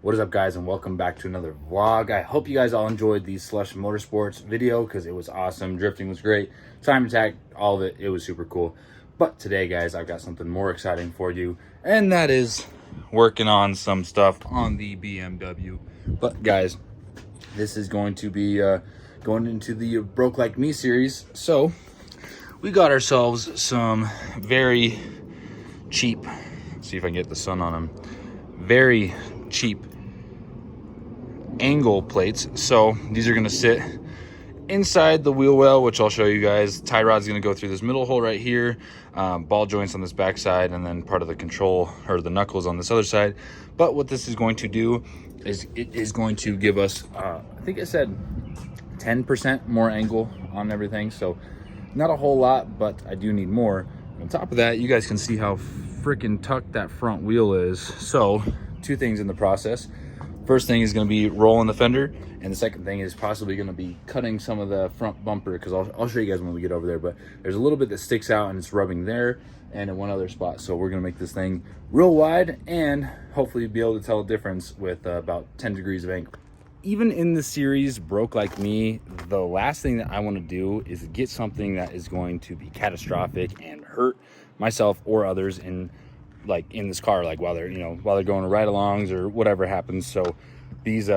What is up, guys, and welcome back to another vlog. I hope you guys all enjoyed the Slush Motorsports video because it was awesome. Drifting was great. Time attack, all of it. It was super cool. But today, guys, I've got something more exciting for you, and that is working on some stuff on the BMW. But, guys, this is going to be going into the Broke Like Me series. So, we got ourselves some very cheap, let's see if I can get the sun on them, very cheap angle plates. So these are going to sit inside the wheel well, which I'll show you guys. Tie rod's going to go through this middle hole right here, ball joints on this back side, and then part of the control or the knuckles on this other side. But what this is going to do is it is going to give us I think it said 10% more angle on everything. So not a whole lot, but I do need more. On top of that, you guys can see how freaking tucked that front wheel is. So two things in the process. First thing is going to be rolling the fender, and the second thing is possibly going to be cutting some of the front bumper, because I'll show you guys when we get over there. But there's a little bit that sticks out and it's rubbing there and in one other spot. So we're going to make this thing real wide and hopefully be able to tell a difference with about 10 degrees of angle. Even in the series Broke Like Me, the last thing that I want to do is get something that is going to be catastrophic and hurt myself or others in this car, like while they're going to ride-alongs or whatever happens. So these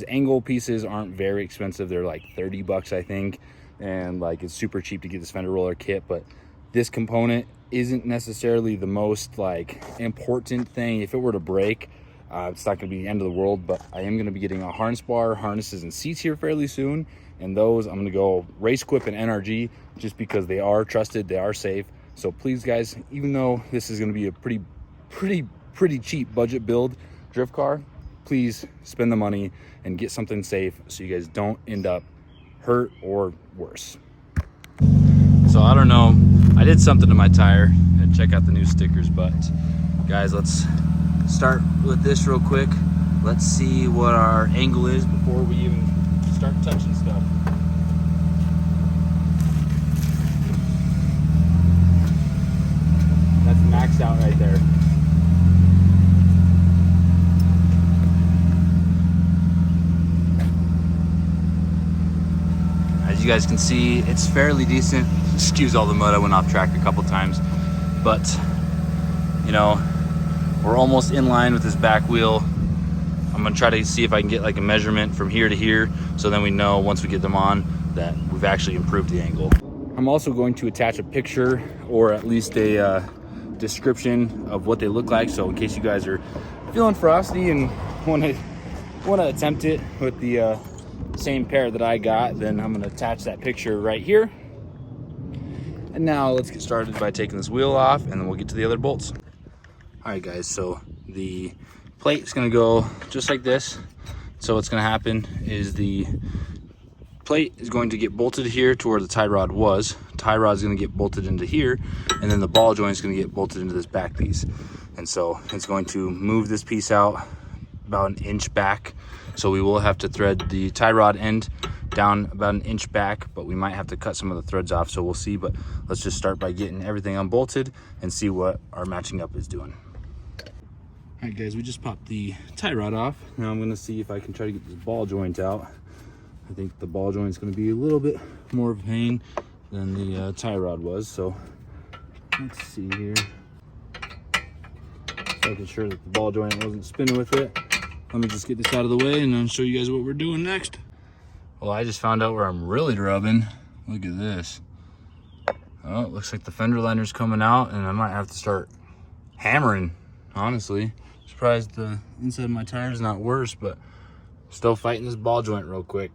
angle pieces aren't very expensive. They're like 30 bucks, I think, and like it's super cheap to get this fender roller kit. But this component isn't necessarily the most like important thing. If it were to break, it's not going to be the end of the world. But I am going to be getting a harness bar, harnesses, and seats here fairly soon, and those I'm going to go RaceQuip and NRG just because they are trusted, they are safe. So please, guys, even though this is going to be a pretty cheap budget build drift car, please spend the money and get something safe so you guys don't end up hurt or worse. So I don't know, I did something to my tire, and check out the new stickers. But guys, let's start with this real quick. Let's see what our angle is before we even start touching stuff. That's maxed out right there. As you guys can see, it's fairly decent. Excuse all the mud, I went off track a couple times. But, you know, we're almost in line with this back wheel. I'm gonna try to see if I can get like a measurement from here to here, so then we know once we get them on that we've actually improved the angle. I'm also going to attach a picture or at least a description of what they look like, so in case you guys are feeling frosty and want to attempt it with the same pair that I got, then I'm going to attach that picture right here. And now let's get started by taking this wheel off, and then we'll get to the other bolts. All right, guys, so the plate is going to go just like this. So what's going to happen is the plate is going to get bolted here to where the tie rod was. Tie rod is going to get bolted into here, and then the ball joint is going to get bolted into this back piece. And so it's going to move this piece out about an inch back. So we will have to thread the tie rod end down about an inch back, but we might have to cut some of the threads off, so we'll see. But let's just start by getting everything unbolted and see what our matching up is doing. All right, guys, we just popped the tie rod off. Now I'm going to see if I can try to get this ball joint out. I think the ball joint is going to be a little bit more of a pain than the tie rod was. So let's see here. Just making sure that the ball joint wasn't spinning with it. Let me just get this out of the way and then show you guys what we're doing next. Well, I just found out where I'm really drubbing. Look at this. Oh, it looks like the fender liner's coming out, and I might have to start hammering, honestly. Surprised the inside of my tire is not worse, but still fighting this ball joint real quick.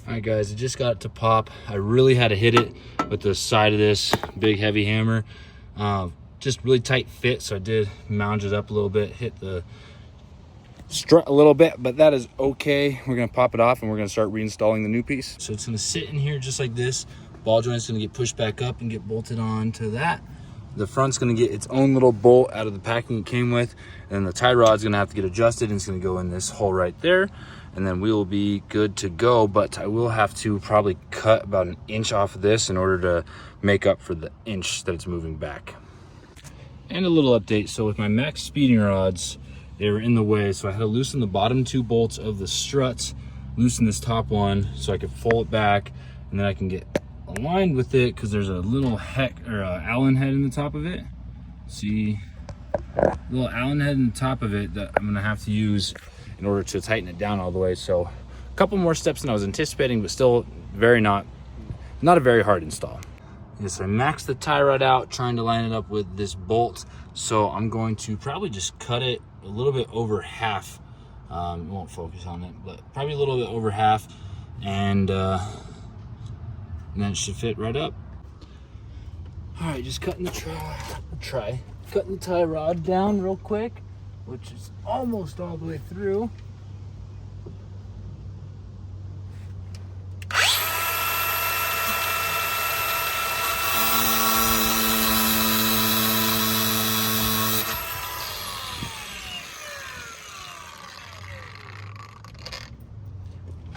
All right, guys, I just got it to pop. I really had to hit it with the side of this big heavy hammer. Just really tight fit, so I did mount it up a little bit, hit the strut a little bit, but that is okay. We're gonna pop it off and we're gonna start reinstalling the new piece. So it's gonna sit in here just like this. Ball joint's gonna get pushed back up and get bolted onto that. The front's gonna get its own little bolt out of the packing it came with, and then the tie rod's gonna have to get adjusted, and it's gonna go in this hole right there, and then we will be good to go. But I will have to probably cut about an inch off of this in order to make up for the inch that it's moving back. And a little update, so with my max speeding rods, they were in the way. So I had to loosen the bottom 2 bolts of the struts, loosen this top one so I could fold it back, and then I can get aligned with it because there's a little Allen head in the top of it. See, a little Allen head in the top of it that I'm gonna have to use in order to tighten it down all the way. So a couple more steps than I was anticipating, but still not a very hard install. Yes, I maxed the tie rod out trying to line it up with this bolt. So I'm going to probably just cut it a little bit over half. It won't focus on it, but probably a little bit over half, and then it should fit right up. All right, just cutting the cutting the tie rod down real quick, which is almost all the way through.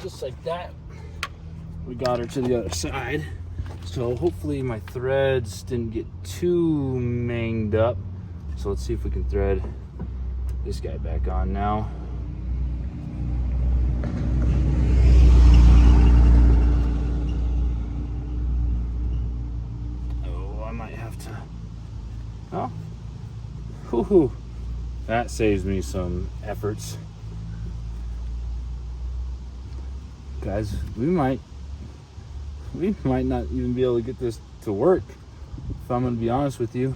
Just like that, we got her to the other side. So hopefully my threads didn't get too manged up. So let's see if we can thread this guy back on now. Oh, I might have to. Oh, whoo-hoo. That saves me some efforts. Guys, we might not even be able to get this to work, if I'm gonna be honest with you.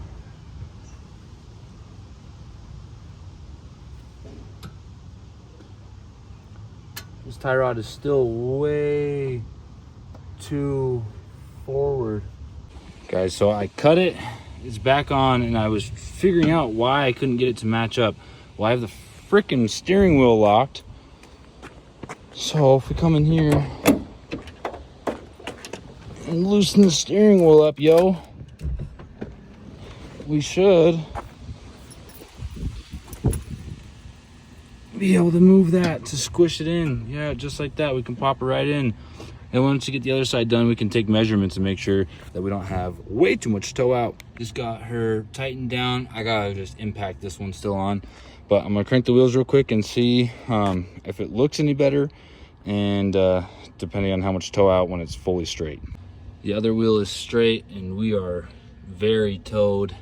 This tie rod is still way too forward. Guys, so I cut it, it's back on, and I was figuring out why I couldn't get it to match up. Well, I have the freaking steering wheel locked. So if we come in here and loosen the steering wheel up, yo, we should be able to move that to squish it in. Yeah, just like that. We can pop it right in. And once you get the other side done, we can take measurements and make sure that we don't have way too much toe out. Just got her tightened down. I gotta just impact this one still on. But I'm gonna crank the wheels real quick and see if it looks any better, and depending on how much toe out when it's fully straight. The other wheel is straight and we are very towed.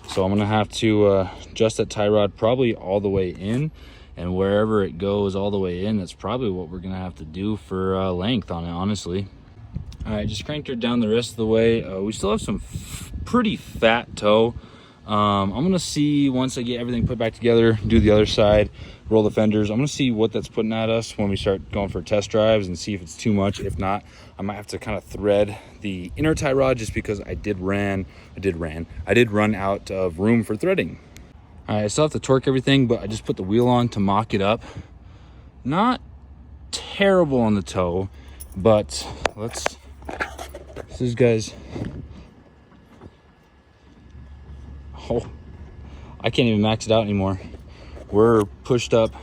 So I'm gonna have to adjust that tie rod probably all the way in, and wherever it goes all the way in, that's probably what we're gonna have to do for length on it, honestly. All right, just cranked her down the rest of the way. We still have some pretty fat toe. I'm gonna see, once I get everything put back together, do the other side, roll the fenders, I'm gonna see what that's putting at us when we start going for test drives and see if it's too much. If not, I might have to kind of thread the inner tie rod, just because I did run out of room for threading. All right, I still have to torque everything, but I just put the wheel on to mock it up. Not terrible on the toe, but this is, guys, oh, I can't even max it out anymore. We're pushed up.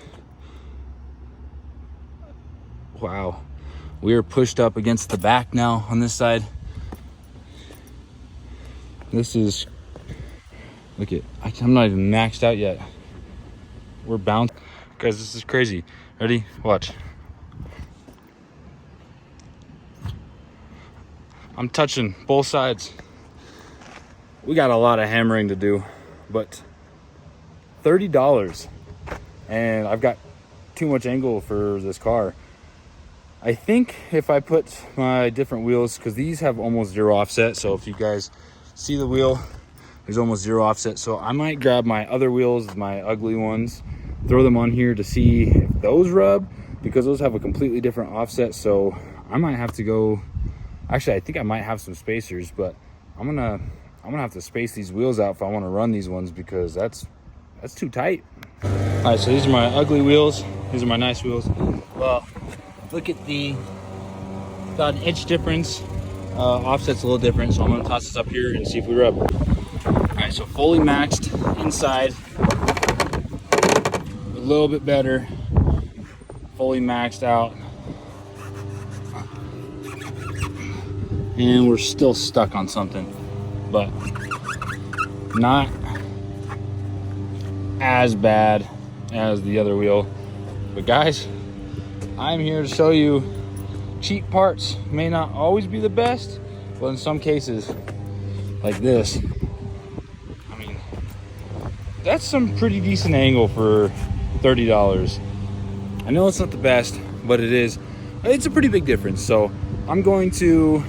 Wow. We are pushed up against the back now on this side. This is, look at, I'm not even maxed out yet. We're bouncing. Guys, this is crazy. Ready? Watch. I'm touching both sides. We got a lot of hammering to do, but $30, and I've got too much angle for this car. I think if I put my different wheels, because these have almost zero offset, so if you guys see the wheel, there's almost zero offset. So I might grab my other wheels, my ugly ones, throw them on here to see if those rub, because those have a completely different offset. So I might have to go, actually I think I might have some spacers, but I'm gonna have to space these wheels out if I want to run these ones, because that's too tight. All right, so these are my ugly wheels. These are my nice wheels. Well, look at about an inch difference. Offset's a little different, so I'm gonna toss this up here and see if we rub. All right, so fully maxed inside, a little bit better. Fully maxed out, and we're still stuck on something, but not as bad. as the other wheel. But guys, I'm here to show you cheap parts may not always be the best, but in some cases, like this, I mean, that's some pretty decent angle for $30. I know it's not the best, but it's a pretty big difference. So I'm going to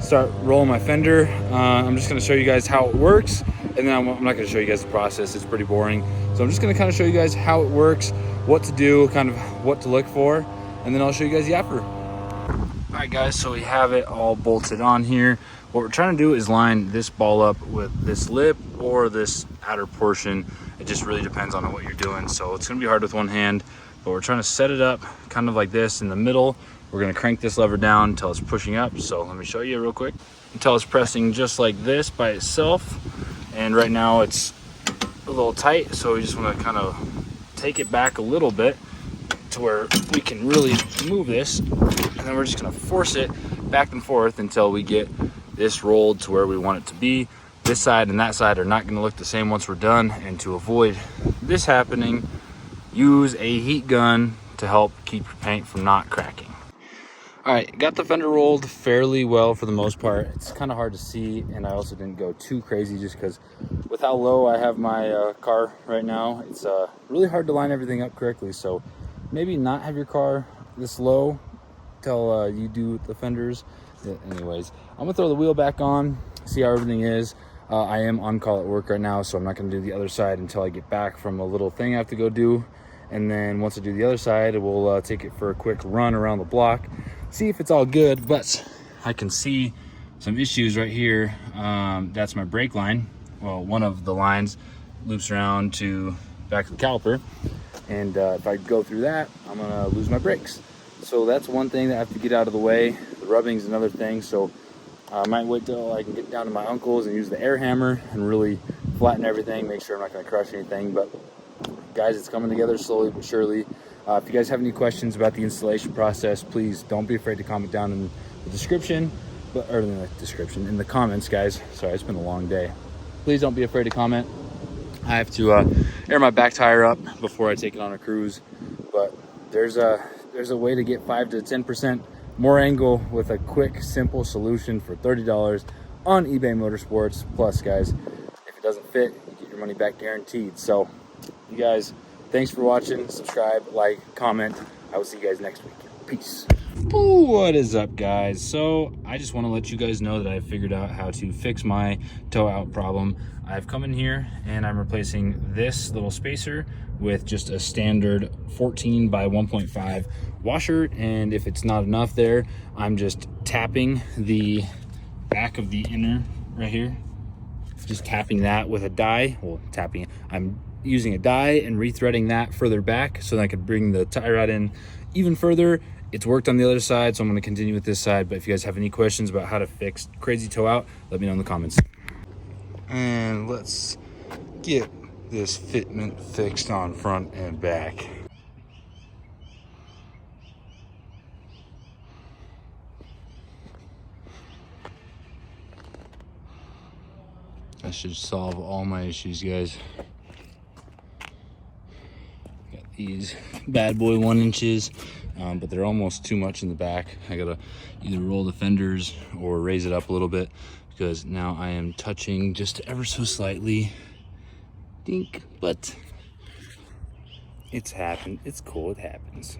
start rolling my fender. I'm just going to show you guys how it works, and then I'm not going to show you guys the process. It's pretty boring. So I'm just going to kind of show you guys how it works, what to do, kind of what to look for, and then I'll show you guys the yapper. All right guys, so we have it all bolted on here. What we're trying to do is line this ball up with this lip or this outer portion. It just really depends on what you're doing. So it's gonna be hard with one hand, but we're trying to set it up kind of like this in the middle. We're gonna crank this lever down until it's pushing up. So let me show you real quick. Until it's pressing just like this by itself. And right now it's a little tight, so we just wanna kind of take it back a little bit to where we can really move this. And then we're just gonna force it back and forth until we get this rolled to where we want it to be. This side and that side are not gonna look the same once we're done. And to avoid this happening, use a heat gun to help keep your paint from not cracking. All right, got the fender rolled fairly well for the most part. It's kind of hard to see, and I also didn't go too crazy just because with how low I have my car right now, it's really hard to line everything up correctly. So maybe not have your car this low till you do the fenders. Anyways, I'm gonna throw the wheel back on, see how everything is. I am on call at work right now, so I'm not gonna do the other side until I get back from a little thing I have to go do. And then once I do the other side, we'll take it for a quick run around the block, see if it's all good. But I can see some issues right here. That's my brake line. Well, one of the lines loops around to back of the caliper. And if I go through that, I'm gonna lose my brakes. So that's one thing that I have to get out of the way. The rubbing is another thing. So I might wait till I can get down to my uncle's and use the air hammer and really flatten everything, make sure I'm not gonna crush anything. But guys, it's coming together slowly but surely. If you guys have any questions about the installation process, please don't be afraid to comment down in the description, or in the description, in the comments, guys. Sorry, it's been a long day. Please don't be afraid to comment. I have to air my back tire up before I take it on a cruise, but there's a way to get 5 to 10% more angle with a quick, simple solution for $30 on eBay Motorsports. Plus, guys, if it doesn't fit, you get your money back guaranteed. So, you guys, thanks for watching. Subscribe, like, comment. I will see you guys next week. Peace. What is up, guys? So I just want to let you guys know that I've figured out how to fix my tow out problem. I've come in here and I'm replacing this little spacer with just a standard 14 by 1.5 washer. And if it's not enough there, I'm just tapping the back of the inner right here. Just tapping that with a die. Well, tapping it. I'm using a die and rethreading that further back so that I could bring the tie rod in even further. It's worked on the other side, so I'm going to continue with this side. But if you guys have any questions about how to fix crazy tow out, let me know in the comments. And let's get this fitment fixed on front and back. That should solve all my issues, guys. Got these bad boy 1 inches. But they're almost too much in the back. I gotta either roll the fenders or raise it up a little bit because now I am touching just ever so slightly. Dink, but it's happened. It's cool, it happens.